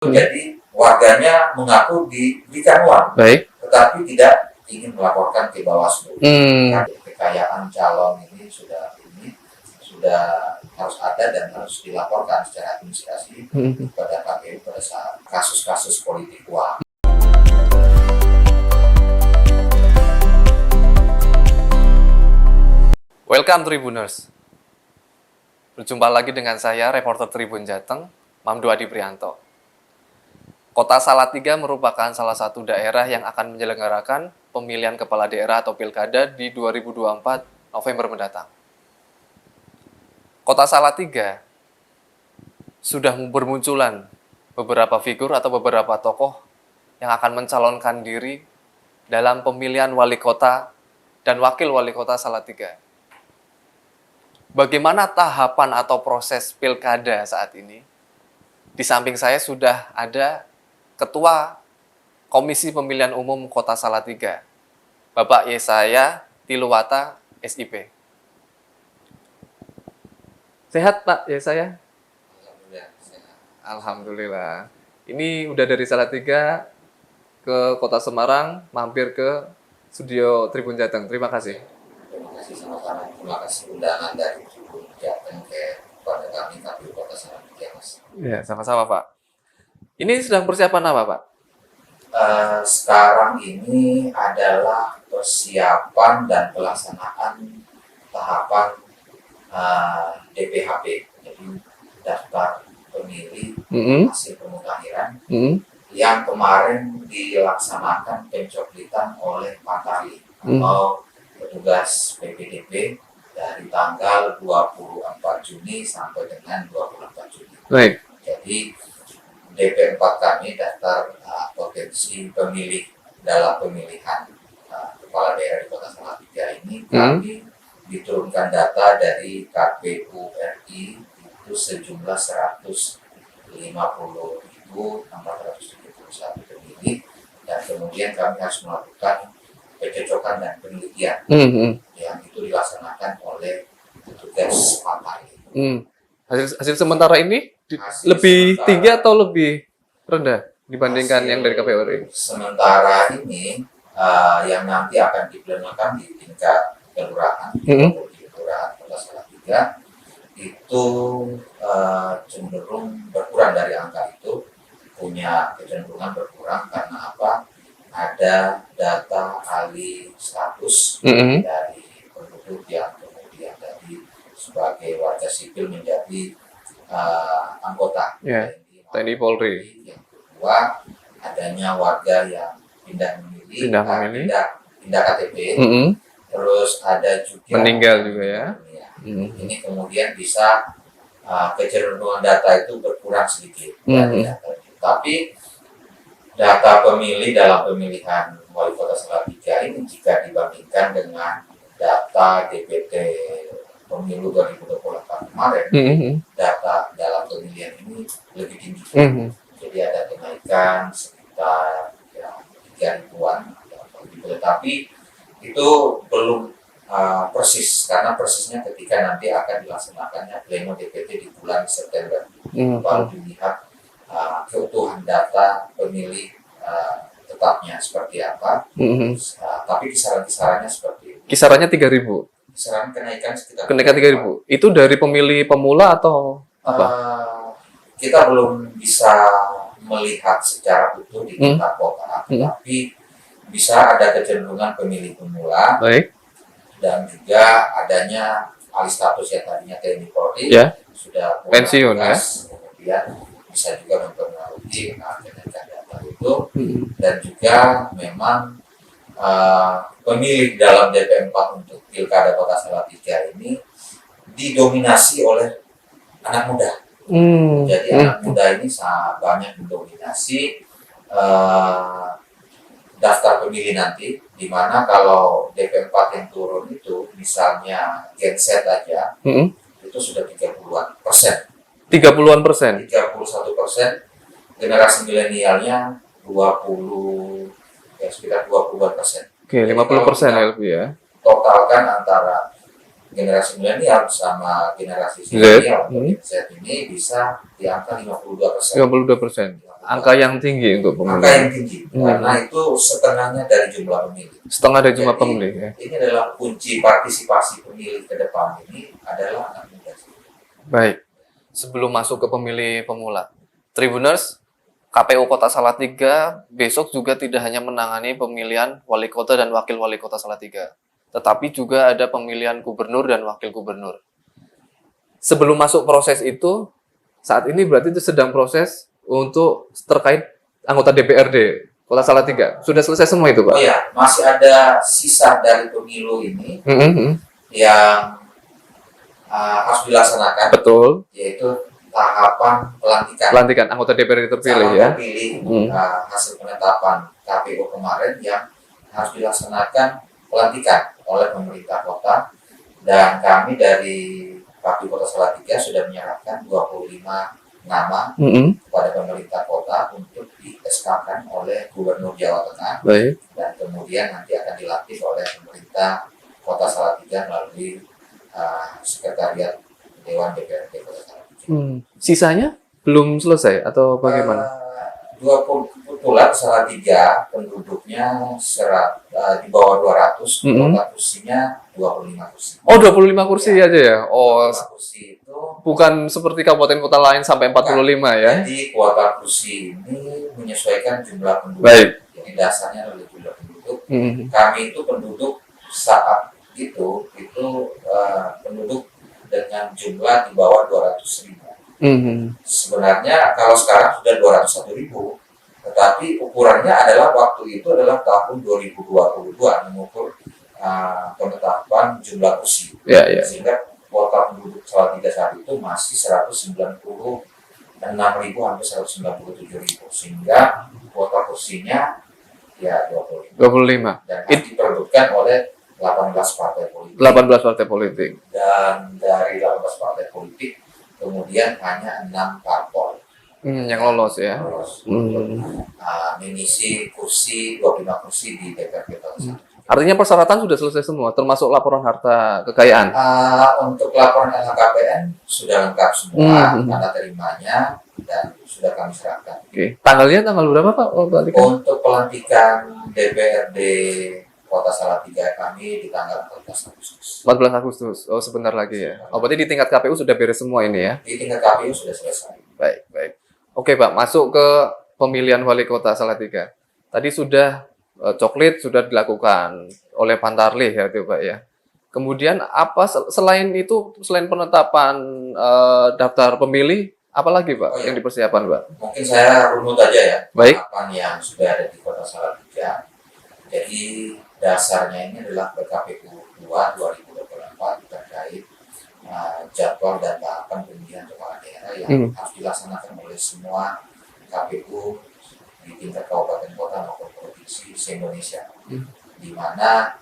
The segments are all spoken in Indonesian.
Jadi warganya mengaku diberikan uang, Baik. tetapi tidak ingin melaporkan ke Bawaslu. Kekayaan calon ini sudah harus ada dan harus dilaporkan secara administrasi kepada KPU pada saat kasus-kasus politik uang. Welcome Tribuners. Berjumpa lagi dengan saya, reporter Tribun Jateng, Mamdu Adi Prianto. Kota Salatiga merupakan salah satu daerah yang akan menyelenggarakan pemilihan kepala daerah atau pilkada di 2024 November mendatang. Kota Salatiga sudah bermunculan beberapa figur atau beberapa tokoh yang akan mencalonkan diri dalam pemilihan wali kota dan wakil wali kota Salatiga. Bagaimana tahapan atau proses pilkada saat ini? Di samping saya sudah ada Ketua Komisi Pemilihan Umum Kota Salatiga, Bapak Yesaya Tiluwata, SIP. Sehat Pak Yesaya? Alhamdulillah. Ini udah dari Salatiga ke Kota Semarang, mampir ke studio Tribun Jateng. Terima kasih. Terima kasih sama-sama. Terima kasih undangan dari Tribun Jateng kepada kami KPU Kota Salatiga, Mas. Ya, sama-sama Pak. Ini sedang persiapan apa, Pak? Sekarang ini adalah persiapan dan pelaksanaan tahapan DPHP, jadi daftar pemilih hasil pemutahiran yang kemarin dilaksanakan pencoplitan oleh Patali atau petugas PPDB dari tanggal 24 Juni sampai dengan 24 Juni. Baik. Jadi DP4 kami daftar potensi pemilih dalam pemilihan kepala daerah di Kota Salatiga ini kami diturunkan data dari KPU RI itu sejumlah 150.471 pemilih, dan kemudian kami harus melakukan pencocokan dan penelitian yang itu dilaksanakan oleh petugas Patali. Hasil sementara ini lebih tinggi atau lebih rendah dibandingkan yang dari KPU RI? Sementara ini yang nanti akan diplenakan di tingkat kelurahan, di kelurahan Kota Salatiga itu cenderung berkurang dari angka itu, punya kecenderungan berkurang karena apa? Ada data alih status dari penduduk yang kemudian dari sebagai warga sipil menjadi anggota TNI Polri. Yang kedua, adanya warga yang pindah KTP, terus ada juga meninggal juga ya. Ini kemudian bisa kecenderungan data itu berkurang sedikit dari data itu. Tapi data pemilih dalam pemilihan wali kota Salatiga ini jika dibandingkan dengan data DPT pemilu 2024 kemarin, data dalam pemilihan ini lebih tinggi. Jadi ada kenaikan sekitar 3.000-an, tetapi itu belum persis, karena persisnya ketika nanti akan dilaksanakannya pleno DPT di bulan September, baru dilihat keutuhan data pemilih tetapnya seperti apa. Tapi kisaran-kisarannya seperti itu. Kisarannya 3.000. Kisaran kenaikan sekitar 3.000. Itu dari pemilih pemula atau apa? Kita belum bisa melihat secara utuh di tingkat kota, tapi bisa ada kecenderungan pemilih pemula. Baik. Dan juga adanya alih status yang tadinya TNI Polri sudah pensiun ya. Kemudian bisa juga mempengaruhi kenaikan data itu, dan juga memang pemilih dalam DP4 untuk pilkada Kota Salatiga ini didominasi oleh anak muda. Jadi anak muda ini sangat banyak mendominasi daftar pemilih nanti, di mana kalau DP4 yang turun itu misalnya genset aja itu sudah 30-an persen. 30-an persen? 31%. Generasi milenialnya sekitar 20-an persen. Oke, 50% ya lebih ya. Totalkan antara generasi milenial sama generasi milenial Z ini bisa di angka 52%. 52%. angka yang tinggi untuk Angka pemilih. yang tinggi, karena itu setengahnya dari jumlah pemilih. Setengah dari jumlah Jadi, pemilih ya. ini adalah kunci partisipasi pemilih ke depan ini adalah anak muda. Baik. Sebelum masuk ke pemilih pemula, Tribuners, KPU Kota Salatiga besok juga tidak hanya menangani pemilihan wali kota dan wakil wali kota Salatiga, tetapi juga ada pemilihan gubernur dan wakil gubernur. Sebelum masuk proses itu, saat ini berarti itu sedang proses untuk terkait anggota DPRD Kota Salatiga. Sudah selesai semua itu, Pak? Oh ya, masih ada sisa dari pemilu ini yang harus dilaksanakan, Betul. yaitu tahapan pelantikan. Pelantikan anggota DPRD terpilih ya. Terpilih hasil penetapan KPU kemarin yang harus dilaksanakan pelantikan oleh pemerintah kota, dan kami dari KPU Kota Salatiga sudah menyerahkan 25 nama kepada pemerintah kota untuk di-SK-kan oleh Gubernur Jawa Tengah. Baik. Dan kemudian nanti akan dilatih oleh pemerintah Kota Salatiga melalui Sekretariat Dewan DPRD Kota Salatiga. Sisanya belum selesai atau bagaimana? 20 kebetulan Salatiga penduduknya di bawah 200, kota kursinya 25 kursi. Oh, 25 kursi aja ya? Oh, 25 kursi itu bukan seperti kabupaten kota lain sampai 45 ya? Jadi kuota kursi ini menyesuaikan jumlah penduduk. Baik. Jadi dasarnya adalah jumlah penduduk. Kami itu penduduk saat itu penduduk dengan jumlah di bawah 200.000. Sebenarnya kalau sekarang sudah 201.000, tetapi ukurannya adalah waktu itu adalah tahun 2022 mengukur penetapan jumlah kursi. Sehingga kuota penduduk Salatiga saat itu masih 196.000 sampai 197.000, sehingga kuota kursinya ya 25. Dan harus diperebutkan oleh 18 partai politik. 18 partai politik. Dan dari 18 partai politik kemudian hanya 6 parpol yang lolos ya. Mengisi kursi 25 kursi di DPRD Kota. Artinya persyaratan sudah selesai semua, termasuk laporan harta kekayaan. Untuk laporan LHKPN sudah lengkap semua, tanda terimanya, dan sudah kami serahkan. Oke. Tanggalnya tanggal berapa, Pak? Untuk pelantikan DPRD Kota Salatiga kami di tanggal 14 Agustus. 14 Agustus. Oh, sebentar lagi ya. Oh, berarti di tingkat KPU sudah beres semua ini ya? Di tingkat KPU sudah selesai. Baik. Oke, Pak. Masuk ke pemilihan wali kota Salatiga. Tadi sudah coklit sudah dilakukan oleh Pantarlih ya, itu Pak ya. Kemudian apa selain itu, selain penetapan daftar pemilih, apalagi Pak yang dipersiapkan, Pak? Mungkin saya runut aja ya. Baik. Tahapan yang sudah ada di Kota Salatiga. Jadi dasarnya ini adalah PKPU 2 2024 terkait jadwal dan tahapan pemilihan kepala daerah yang harus dilaksanakan oleh semua KPU di tingkat kabupaten kota maupun provinsi se-Indonesia. Di mana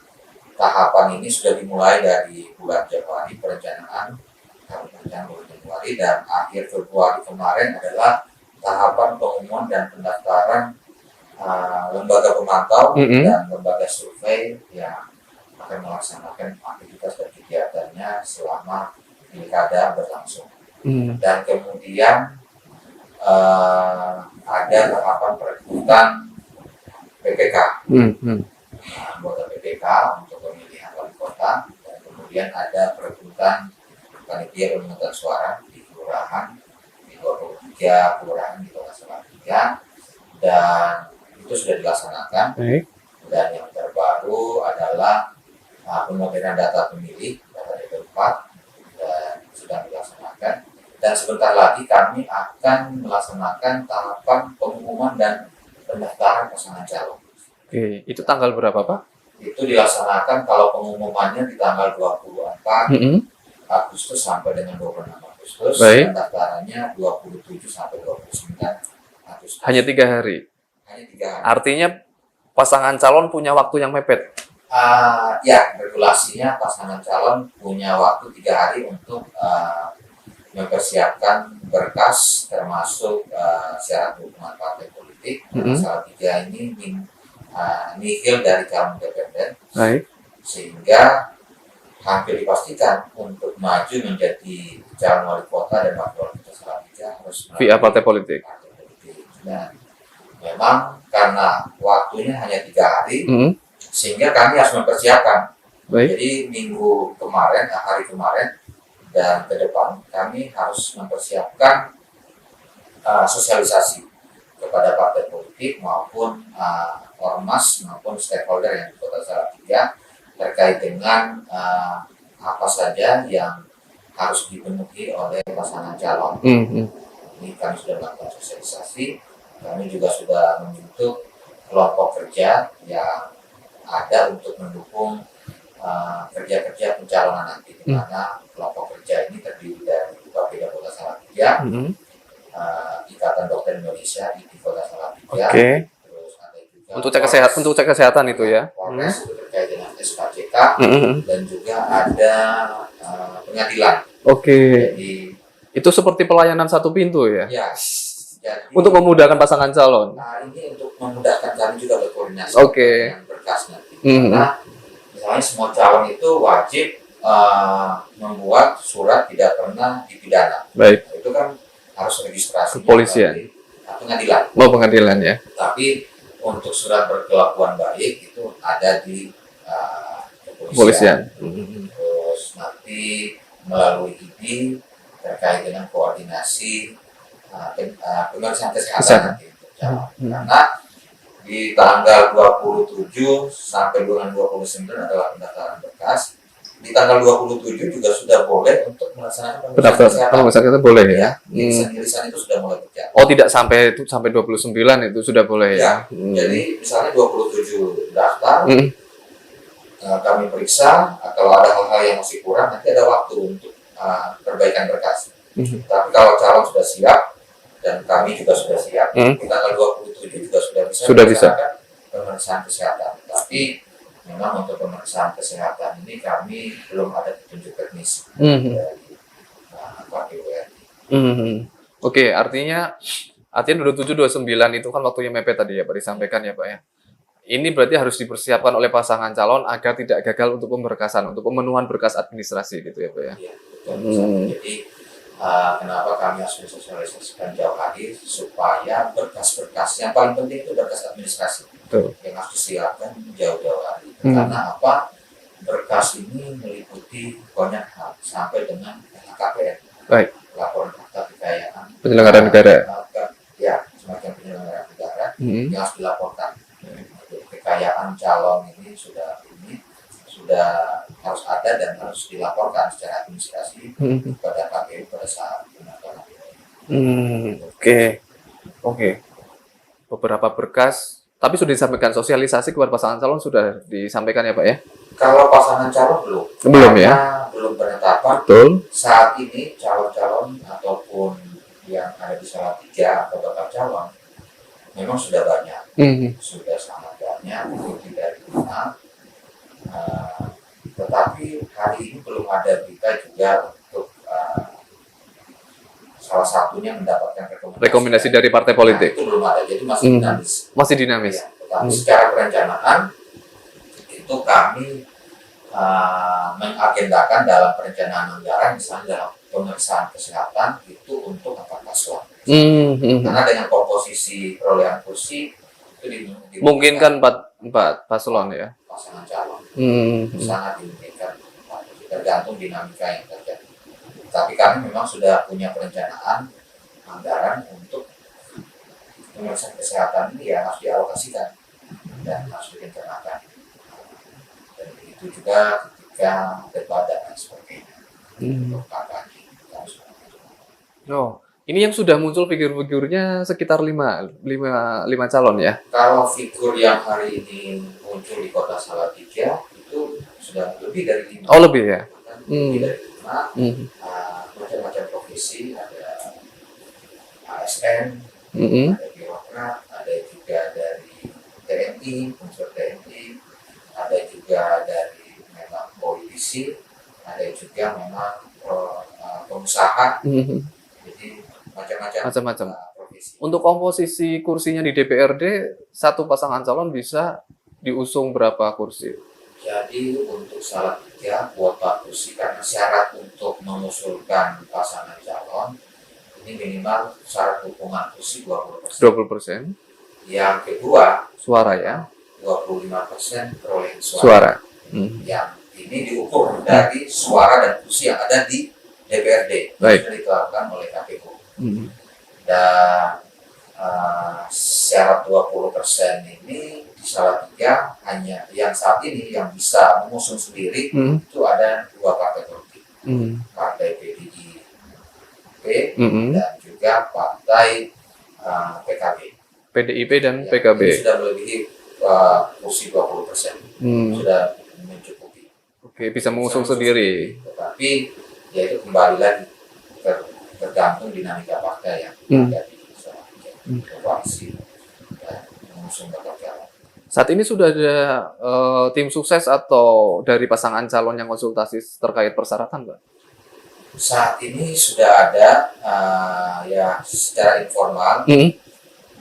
tahapan ini sudah dimulai dari bulan Januari, perencanaan bulan Januari, dan akhir Februari kemarin adalah tahapan pengumuman dan pendaftaran lembaga pemantau dan lembaga survei yang akan melaksanakan aktivitas dan kegiatannya selama pilkada berlangsung. Dan kemudian ada tahapan perekrutan PPK, anggota PPK untuk pemilihan wali kota, dan kemudian ada perekrutan panitia pemungutan suara di kelurahan, di 23 kelurahan di Kota Salatiga, dan itu sudah dilaksanakan. Dan yang terbaru adalah pemodelan data pemilih, data DP4, dan sudah dilaksanakan. Dan sebentar lagi kami akan melaksanakan tahapan pengumuman dan pendaftaran pasangan calon. Oke, itu tanggal berapa, Pak? Itu dilaksanakan kalau pengumumannya di tanggal 24 Agustus sampai dengan 26 Agustus. Pendaftarannya 27 sampai 29 Agustus. Hanya 3 hari. Artinya pasangan calon punya waktu yang mepet. Ya, regulasinya pasangan calon punya waktu 3 hari untuk mempersiapkan berkas termasuk syarat dukungan partai politik. Salatiga ini nihil dari calon independen, sehingga hampir dipastikan untuk maju menjadi calon wali kota dan wakil wali kota Salatiga harus via partai politik. Dan memang karena waktunya hanya 3 hari, Hmm. sehingga kami harus mempersiapkan. Baik. Jadi minggu kemarin, hari kemarin dan ke depan kami harus mempersiapkan sosialisasi kepada partai politik maupun ormas maupun stakeholder yang di Kota Salatiga terkait dengan apa saja yang harus dipenuhi oleh pasangan calon. Hmm. Ini kami sudah melakukan sosialisasi. Kami juga sudah membentuk kelompok kerja yang ada untuk mendukung kerja-kerja pencalonan nanti, di mana kelompok kerja ini terdiri dari Bapeda Kota Salatiga, Hmm. Ikatan Dokter Indonesia di Kota Salatiga, Oke. terus ada juga Untuk cek kesehatan itu ya. Polres itu terkait dengan SKCK, Hmm. dan juga ada pengadilan. Oke. Jadi Itu seperti pelayanan satu pintu ya. ya, jadi Untuk memudahkan pasangan calon. ini untuk memudahkan kami juga berkoordinasi Oke. dengan berkas nanti. Hmm. Karena misalnya semua calon itu wajib membuat surat tidak pernah dipidana. Baik. Nah, itu kan harus registrasi Kepolisian. pengadilan. Mau pengadilan ya. Tapi untuk surat berkelakuan baik itu ada di Kepolisian. Terus nanti melalui ID terkait dengan koordinasi pemeriksaan kesehatan nanti untuk calon. Karena di tanggal 27 sampai dengan 29 adalah pendaftaran berkas. Di tanggal 27 juga sudah boleh untuk melaksanakan pemeriksaan kesehatan. Pemeriksaan kesehatan boleh ya. Irisan-irisan itu sudah mulai berjalan. Oh, tidak sampai 29 itu sudah boleh ya. Jadi misalnya 27 daftar, kami periksa. Kalau ada hal-hal yang masih kurang, nanti ada waktu untuk perbaikan berkas. Tapi kalau calon sudah siap dan kami juga sudah siap, di tanggal 27 juga sudah bisa pemeriksaan kesehatan. Tapi memang untuk pemeriksaan kesehatan ini kami belum ada petunjuk teknis dari KPU RI. Oke, artinya 27-29 itu kan waktunya mepet tadi ya Pak disampaikan ya Pak ya. Ini berarti harus dipersiapkan oleh pasangan calon agar tidak gagal untuk pemberkasan, untuk pemenuhan berkas administrasi gitu ya Pak ya. Iya, betul. Jadi kenapa kami harus mensosialisasikan jauh hari supaya berkas-berkas yang paling penting itu berkas administrasi. Betul. Yang harus disiapkan jauh-jauh hari. Karena apa? Berkas ini meliputi banyak hal sampai dengan LHKPN. Baik. Laporan harta kekayaan. Penyelenggara negara. Ya, semacam penyelenggara negara yang harus dilaporkan. Jadi, kekayaan calon ini sudah harus ada dan harus dilaporkan secara administrasi kepada KPU pada saat pendaftaran. Oke. Beberapa berkas, tapi sudah disampaikan sosialisasi kepada pasangan calon sudah disampaikan ya Pak ya? Kalau pasangan calon Belum ya? Belum penetapan. Betul. Saat ini calon-calon ataupun yang ada di Salatiga atau bakal calon memang sudah banyak, sudah sangat banyak, lebih dari 5. Tetapi hari ini belum ada berita juga untuk salah satunya mendapatkan rekomendasi dari partai politik. Itu belum ada, jadi masih dinamis. Masih dinamis. Ya, tetapi secara perencanaan itu kami mengagendakan dalam perencanaan anggaran, misalnya dalam pemeriksaan kesehatan itu untuk 4 paslon. Karena dengan komposisi perolehan kursi itu dimungkinkan 4 paslon ya. Pasangan calon sangat dimungkinkan, tergantung dinamika yang terjadi. Tapi kami memang sudah punya perencanaan anggaran untuk pemeriksaan kesehatan ini yang harus dialokasikan dan harus direncanakan. Dan itu juga ketika debat dan sebagainya untuk kampanye. Ini yang sudah muncul figur-figurnya sekitar 5 calon ya? Kalau figur yang hari ini muncul di Kota Salatiga itu sudah lebih dari 5. Oh, lebih ya? Lebih dari 5. Macam-macam profesi, ada ASN, ada birokrat, ada juga dari TNI, unsur TNI, ada juga dari memang politisi, ada juga memang pengusaha. Jadi macam-macam profesi. Untuk komposisi kursinya di DPRD, satu pasangan calon bisa diusung berapa kursi? Jadi untuk Salatiga kuota kursi, karena syarat untuk mengusulkan pasangan calon ini minimal syarat dukungan kursi 20%. 20%. Yang kedua, Suara ya. 25% perolehan suara. Suara. Yang ini diukur dari suara dan kursi yang ada di DPRD yang sudah ditetapkan oleh KPU. Dan syarat 20% ini di Salatiga hanya yang saat ini yang bisa mengusung sendiri itu ada 2 partai politik, partai PDIP dan juga partai PKB. PDIP dan Ya, PKB. ini sudah melebihi kursi 20%, sudah mencukupi. Oke, bisa mengusung sendiri. Tetapi ya itu kembali lagi tergantung dinamika partai yang ada di koalisi dan mengusung bakal calon. Saat ini sudah ada tim sukses atau dari pasangan calon yang konsultasi terkait persyaratan, Pak? Saat ini sudah ada ya secara informal,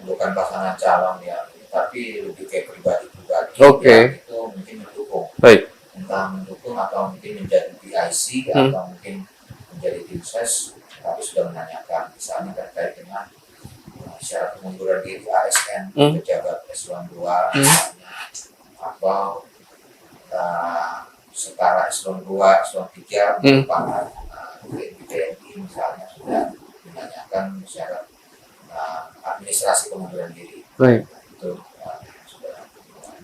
bukan pasangan calon ya, tapi lebih kayak pribadi-pribadi. Oke. Itu mungkin mendukung. Baik. Entah mendukung atau mungkin menjadi PIC atau mungkin menjadi tim ses, tapi sudah menanyakan misalnya terkait dengan syarat pengunduran diri ASN pejabat eselon 2 misalnya, atau setara eselon 2, eselon 3 merupakan TNI misalnya sudah menanyakan syarat administrasi pengunduran diri. Baik. Itu sudah.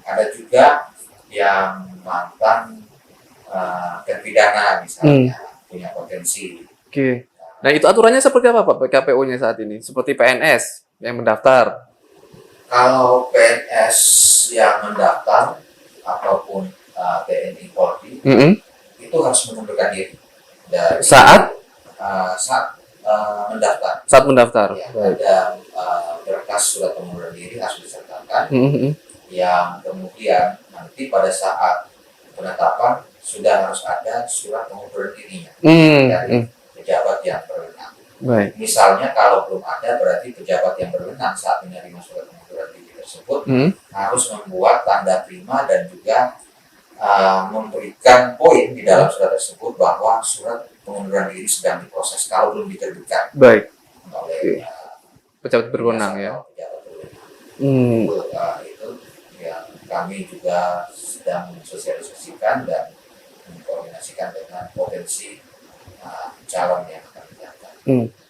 Ada juga yang mantan terpidana misalnya punya potensi. Oke. Nah, itu aturannya seperti apa, Pak? PKPU-nya saat ini? Seperti PNS yang mendaftar? Kalau PNS yang mendaftar ataupun TNI Polri itu harus mengundurkan diri dari Saat mendaftar. Saat mendaftar. Ya, ada berkas surat pengunduran diri harus disertakan, yang kemudian nanti pada saat penetapan sudah harus ada surat pengunduran dirinya dari pejabat yang berwenang. Baik. Misalnya kalau belum ada, berarti pejabat yang berwenang saat menerima surat pengunduran diri tersebut harus membuat tanda terima dan juga memberikan poin di dalam surat tersebut bahwa surat pengunduran diri sedang diproses kalau belum diterbitkan. Baik. Oleh pejabat berwenang ya. Pejabat berwenang. Itu yang kami juga sedang mensosialisasikan dan mengkoordinasikan dengan potensi calon yang akan diangkat.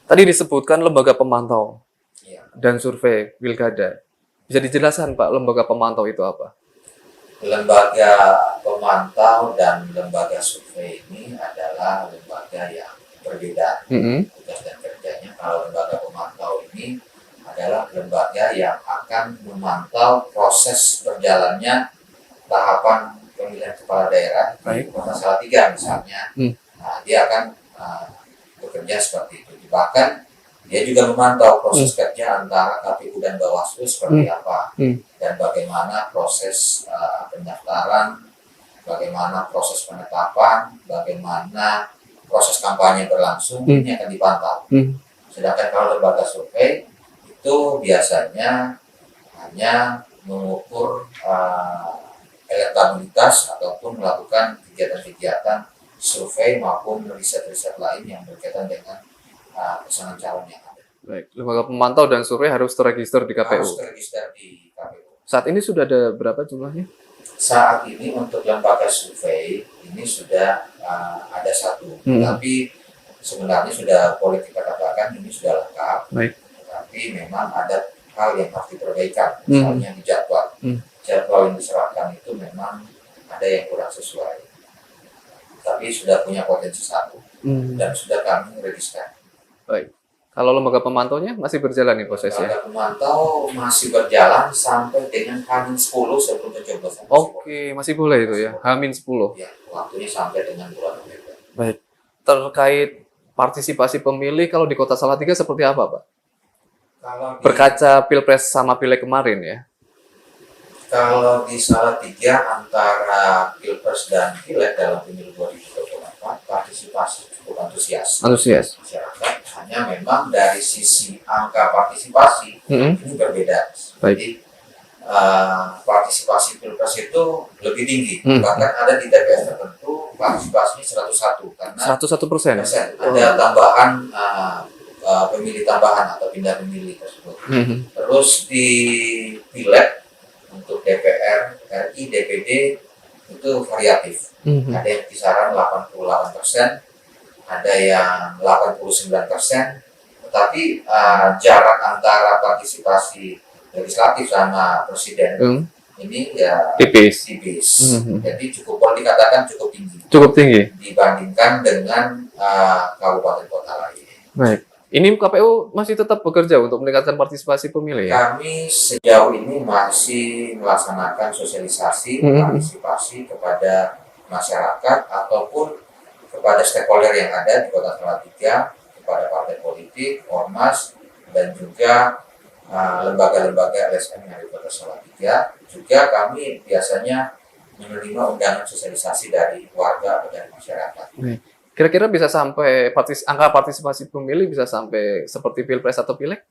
Tadi disebutkan lembaga pemantau Ya. dan survei pilkada. Bisa dijelaskan, Pak, lembaga pemantau itu apa? Lembaga pemantau dan lembaga survei ini adalah lembaga yang berbeda tugas dan kerjanya. Kalau lembaga pemantau ini adalah lembaga yang akan memantau proses berjalannya tahapan pemilihan kepala daerah di Kota Salatiga misalnya. Nah, dia akan bekerja seperti itu. Bahkan dia juga memantau proses kerja antara KPU dan Bawaslu seperti apa, dan bagaimana proses pendaftaran, bagaimana proses penetapan, bagaimana proses kampanye berlangsung, ini akan dipantau. Sedangkan kalau lembaga survei itu biasanya hanya mengukur elektabilitas ataupun melakukan kegiatan-kegiatan survei maupun riset-riset lain yang berkaitan dengan pasangan calon yang ada. Baik, lembaga pemantau dan survei harus terregister di KPU. Harus terregister di KPU. Saat ini sudah ada berapa jumlahnya? Saat ini untuk lembaga survei ini sudah ada satu, tapi sebenarnya sudah boleh kita katakan ini sudah lengkap. Baik. Tapi memang ada hal yang harus diperbaikan, misalnya di jadwal. Jadwal yang diserahkan itu memang ada yang kurang sesuai. Tapi sudah punya potensi satu dan sudah kami register. Baik. Kalau lembaga pemantaunya masih berjalan nih prosesnya? Lembaga pemantau masih berjalan sampai dengan H-10 sebelum pencoblosan. Oke, masih boleh itu ya, H-10. Ya, waktunya sampai dengan bulan November. Baik. Terkait partisipasi pemilih kalau di Kota Salatiga seperti apa, Pak? Kalau di, Berkaca Pilpres sama Pileg kemarin ya? Kalau di Salatiga antara Pilpres dan Pileg dalam pemilu 2024 partisipasi cukup antusias. Antusias. Masyarakat hanya memang dari sisi angka partisipasi ini berbeda. Jadi partisipasi Pilpres itu lebih tinggi. Bahkan ada di TPS tertentu partisipasinya 101 karena 101%. ada tambahan pemilih tambahan atau pindah pemilih tersebut. Mhm. Terus di pileg untuk DPR, RI, DPD itu variatif. Mhm. Ada yang kisaran 88%, ada yang 89%, tetapi jarak antara partisipasi legislatif sama presiden ini ya Tipis. tipis. Mhm. Jadi boleh dikatakan cukup tinggi Cukup tinggi. dibandingkan dengan kabupaten kota lain. Baik. Ini KPU masih tetap bekerja untuk meningkatkan partisipasi pemilih ya? Kami sejauh ini masih melaksanakan sosialisasi, partisipasi kepada masyarakat ataupun kepada stakeholder yang ada di Kota Salatiga, kepada partai politik, ormas, dan juga lembaga-lembaga LSM yang ada di Kota Salatiga. Juga kami biasanya menerima undangan sosialisasi dari warga atau dari masyarakat. Kira-kira bisa sampai angka partisipasi pemilih bisa sampai seperti Pilpres atau Pileg?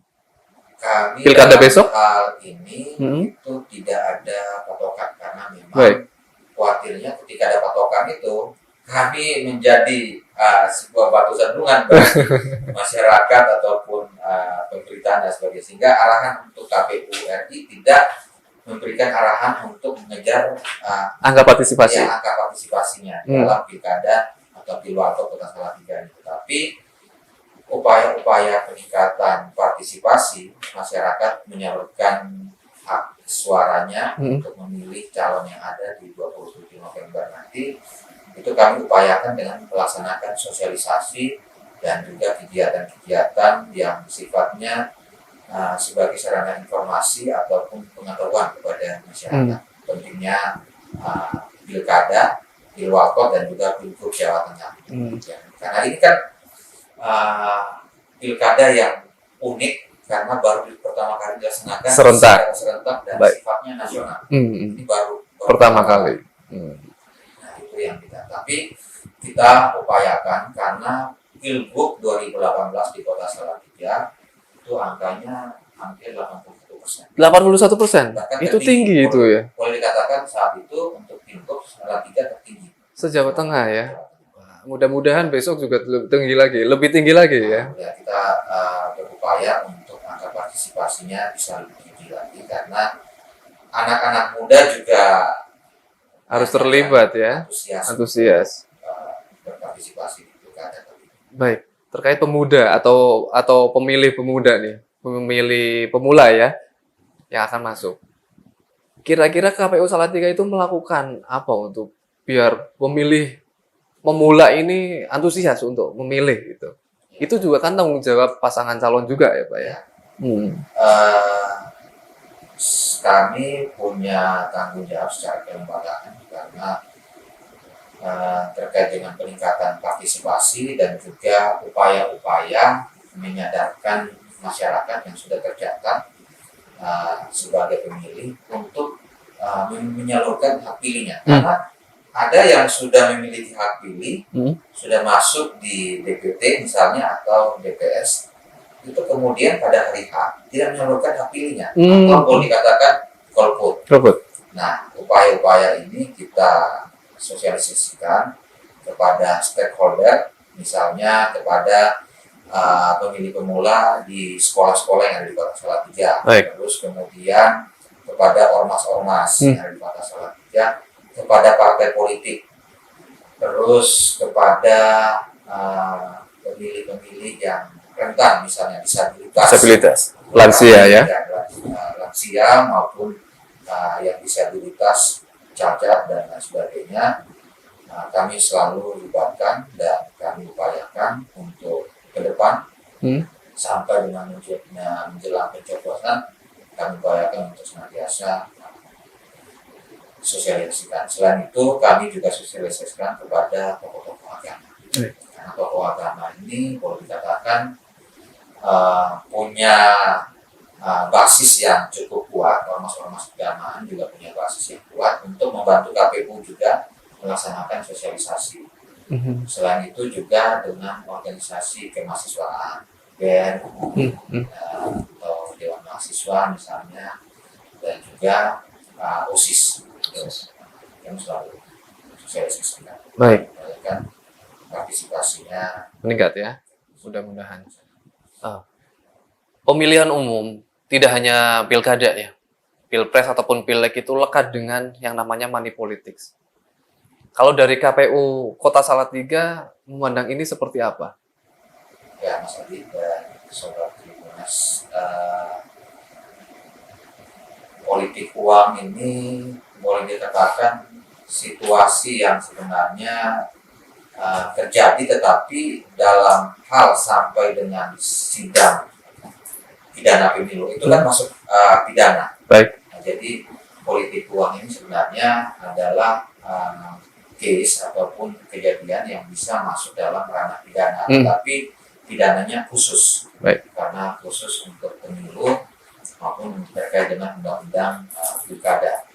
Kami Pilkada dalam besok? hal ini itu tidak ada patokan karena memang khawatirnya ketika ada patokan itu kami menjadi sebuah batu sandungan bagi masyarakat ataupun pemerintahan dan sebagainya, sehingga arahan untuk KPU RI tidak memberikan arahan untuk mengejar angka partisipasi. Ya, angka partisipasinya dalam pilkada atau pilwalkot Kota Salatiga. Tapi upaya-upaya peningkatan partisipasi masyarakat menyalurkan hak suaranya untuk memilih calon yang ada di 27 November nanti, itu kami upayakan dengan melaksanakan sosialisasi dan juga kegiatan-kegiatan yang sifatnya sebagai sarana informasi ataupun pengetahuan kepada masyarakat. Pentingnya pilkada, pilwalkot, dan juga pilgub Jawa Tengah. Karena ini kan pilkada yang unik karena baru pertama kali dilaksanakan serentak dan sifatnya nasional. Ini baru pertama kali. Nah, itu yang tapi kita upayakan karena pilgub 2018 di Kota Salatiga itu angkanya hampir 81%. 81%? Itu tinggi itu ya? Boleh dikatakan saat itu untuk pilgub Salatiga tertinggi. Se-Jawa Tengah ya? Mudah-mudahan besok juga lebih tinggi lagi ya? Ya, kita berupaya untuk angka partisipasinya bisa lebih tinggi lagi karena anak-anak muda juga harus terlibat ya, antusias berpartisipasi di pilkada. Baik, terkait pemuda atau pemilih pemuda nih, pemilih pemula ya, yang akan masuk. Kira-kira KPU Salatiga itu melakukan apa untuk biar pemilih pemula ini antusias untuk memilih gitu? Itu juga kan tanggung jawab pasangan calon juga ya Pak ya? Kami punya tanggung jawab secara kelembagaan karena terkait dengan peningkatan partisipasi dan juga upaya-upaya menyadarkan masyarakat yang sudah tercatat sebagai pemilih untuk menyalurkan hak pilihnya. Karena ada yang sudah memiliki hak pilih, sudah masuk di DPT misalnya atau DPS, itu kemudian pada hari H tidak menyalurkan hak pilihnya atau boleh dikatakan golput. Nah, upaya-upaya ini kita sosialisasikan kepada stakeholder, misalnya kepada pemilih pemula di sekolah-sekolah yang ada di Kota Salatiga, terus kemudian kepada ormas-ormas yang ada di Kota Salatiga, kepada partai politik, terus kepada pemilih-pemilih yang rentan, misalnya disabilitas, lansia ya, lansia maupun yang disabilitas cacat dan lain sebagainya. Kami selalu libatkan dan kami upayakan untuk ke depan sampai dengan menjelang pencoblosan, kami upayakan untuk senantiasa sosialisasikan. Selain itu kami juga sosialisasikan kepada tokoh-tokoh agama. Karena tokoh agama ini boleh dikatakan punya basis yang cukup kuat, ormas-ormas keagamaan juga punya basis yang kuat untuk membantu KPU juga melaksanakan sosialisasi. Selain itu juga dengan organisasi kemahasiswaan, BEM, atau Dewan Mahasiswa misalnya, dan juga OSIS yang selalu sosialisasikan. Baik. Kan partisipasinya meningkat ya, mudah-mudahan. Ah, pemilihan umum tidak hanya pilkada ya, pilpres ataupun pileg itu lekat dengan yang namanya money politics. Kalau dari KPU Kota Salatiga memandang ini seperti apa? Ya Mas Adi dan Sobat Tribunas, politik uang ini boleh dikatakan situasi yang sebenarnya terjadi, tetapi dalam hal sampai dengan sidang pidana pemilu itu kan masuk pidana. Baik. Nah, jadi politik uang ini sebenarnya adalah case ataupun kejadian yang bisa masuk dalam ranah pidana, tapi pidananya khusus. Baik. Karena khusus untuk pemilu maupun terkait dengan undang-undang pilkada.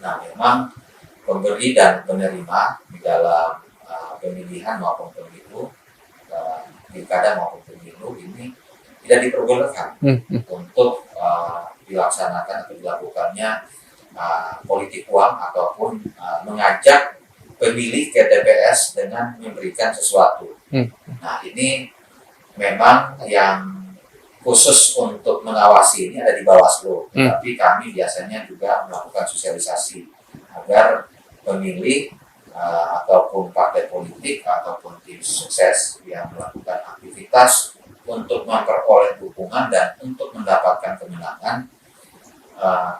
Nah, memang pemberi dan penerima di dalam pemilihan maupun pemilu, pilkada maupun pemilu ini tidak diperbolehkan untuk dilaksanakan atau dilakukannya politik uang ataupun mengajak pemilih ke TPS dengan memberikan sesuatu. Nah, ini memang yang khusus untuk mengawasi ini ada di Bawaslu, tapi kami biasanya juga melakukan sosialisasi agar pemilih ataupun partai politik ataupun tim sukses yang melakukan aktivitas untuk memperoleh dukungan dan untuk mendapatkan kemenangan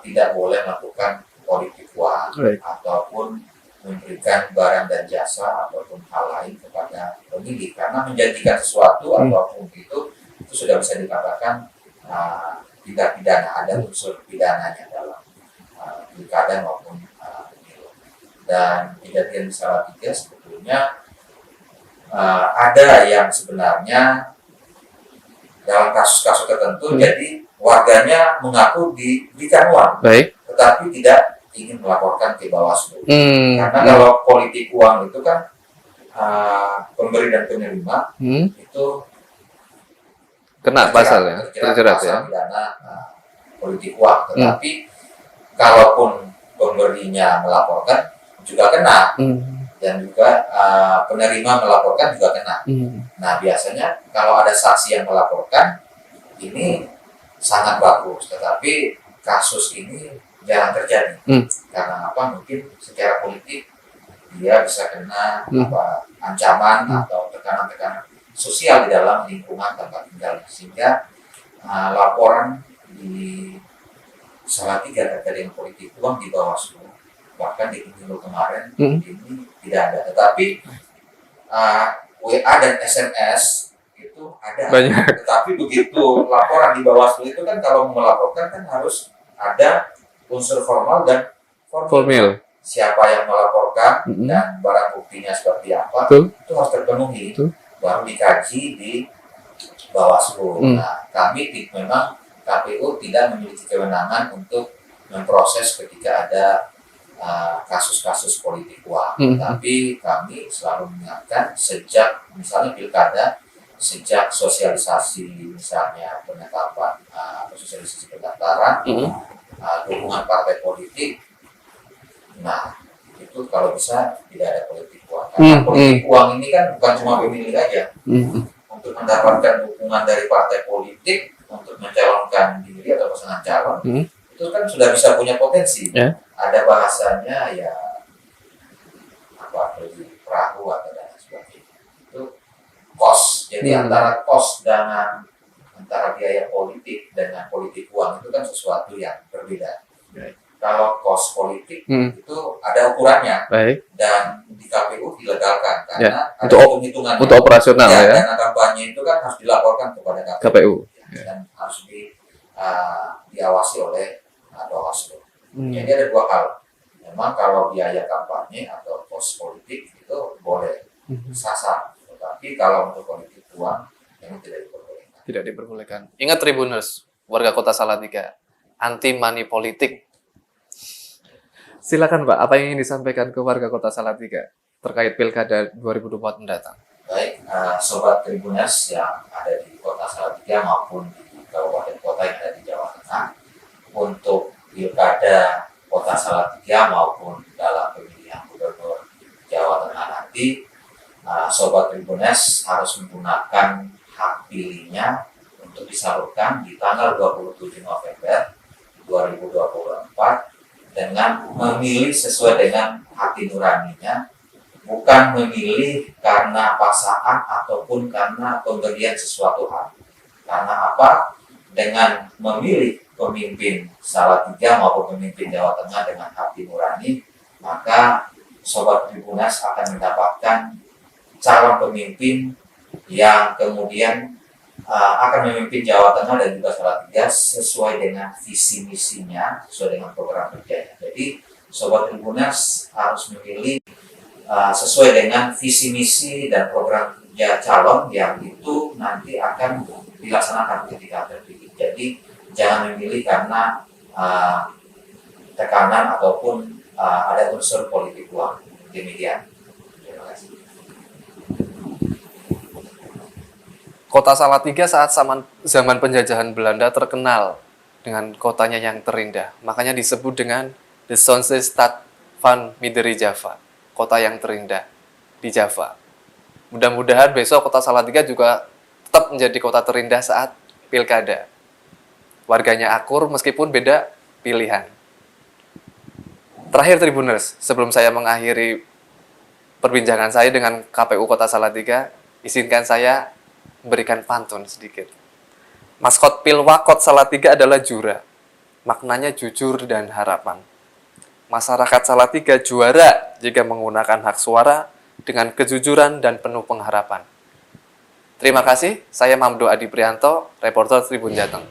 tidak boleh melakukan politik uang ataupun memberikan barang dan jasa ataupun hal lain kepada pemilih, karena menjanjikan sesuatu apapun itu sudah bisa dikatakan tidak pidana, ada unsur pidananya dalam pilkada maupun pemilu. Dan kejadian di Salatiga sebetulnya ada yang sebenarnya dalam kasus-kasus tertentu jadi warganya mengaku diberikan uang, tetapi tidak ingin melaporkan ke Bawaslu. Karena kalau politik uang itu kan pemberi dan penerima itu kena pasal ya, terjerat ya. Pidana politik uang, tetapi kalaupun pemberinya melaporkan juga kena, dan juga penerima melaporkan juga kena. Nah, biasanya kalau ada saksi yang melaporkan ini sangat bagus, tetapi kasus ini jarang terjadi. Karena apa? Mungkin secara politik dia bisa kena ancaman atau tekanan-tekanan sosial di dalam lingkungan tempat tinggal, sehingga laporan di Salatiga terkait dengan politik uang di Bawaslu bahkan di pemilu kemarin ini tidak ada, tetapi WA dan SMS itu ada banyak. Tetapi begitu laporan di Bawaslu itu kan kalau melaporkan kan harus ada unsur formal dan formil. Siapa yang melaporkan dan barang buktinya seperti apa itu harus terpenuhi. Baru dikaji di Bawaslu. Nah, kami memang KPU tidak memiliki kewenangan untuk memproses ketika ada kasus-kasus politik uang. Tapi kami selalu mengingatkan sejak misalnya pilkada, sejak sosialisasi misalnya penetapan atau sosialisasi pendaftaran, dukungan partai politik. Nah, itu kalau bisa tidak ada politik uang. Karena politik uang ini kan bukan cuma pemilih aja. Untuk mendapatkan dukungan dari partai politik untuk mencalonkan diri atau pasangan calon, itu kan sudah bisa punya potensi. Ada bahasanya ya beli perahu atau dan sebagainya. Itu cost. Jadi antara cost dengan antara biaya politik dengan politik uang itu kan sesuatu yang berbeda. Kalau cost politik itu ada ukurannya, dan di KPU dilegalkan karena ada hitung-hitungan untuk operasional ya. Dana kampanye itu kan harus dilaporkan kepada KPU. Dan harus diawasi oleh Bawaslu. Jadi ada dua hal. Memang kalau biaya kampanye atau cost politik itu boleh sasar, tetapi kalau untuk politik uang memang tidak diperbolehkan. Tidak diperbolehkan. Ingat Tribuners, warga Kota Salatiga, anti money politik. Silakan Pak, apa yang ingin disampaikan ke warga Kota Salatiga terkait Pilkada 2024 mendatang? Baik, Sobat Tribuners yang ada di Kota Salatiga maupun di kabupaten kota yang ada di Jawa Tengah, untuk Pilkada Kota Salatiga maupun dalam pemilihan gubernur Jawa Tengah nanti, Sobat Tribuners harus menggunakan hak pilihnya disalurkan di tanggal 27 November 2024 dengan memilih sesuai dengan hati nuraninya, bukan memilih karena paksaan ataupun karena pemberian sesuatu hal. Karena apa? Dengan memilih pemimpin Salatiga maupun pemimpin Jawa Tengah dengan hati nurani, maka Sobat Tribuners akan mendapatkan calon pemimpin yang kemudian akan memimpin Jawa Tengah dan juga Salatiga sesuai dengan visi misinya, sesuai dengan program kerjanya. Jadi Sobat Tribuners harus memilih sesuai dengan visi misi dan program kerja calon yang itu nanti akan dilaksanakan ketika terpilih. Jadi jangan memilih karena tekanan ataupun ada unsur politik uang. Demikian. Terima kasih. Kota Salatiga saat zaman penjajahan Belanda terkenal dengan kotanya yang terindah. Makanya disebut dengan The Schoonste Stad van Midden Java, kota yang terindah di Java. Mudah-mudahan besok kota Salatiga juga tetap menjadi kota terindah saat pilkada. Warganya akur meskipun beda pilihan. Terakhir Tribuners, sebelum saya mengakhiri perbincangan saya dengan KPU Kota Salatiga, izinkan saya memberikan pantun sedikit. Maskot Pilwakot Salatiga adalah Jura. Maknanya jujur dan harapan. Masyarakat Salatiga juara jika menggunakan hak suara dengan kejujuran dan penuh pengharapan. Terima kasih, saya Mamdo Adi Prianto, reporter Tribun Jateng.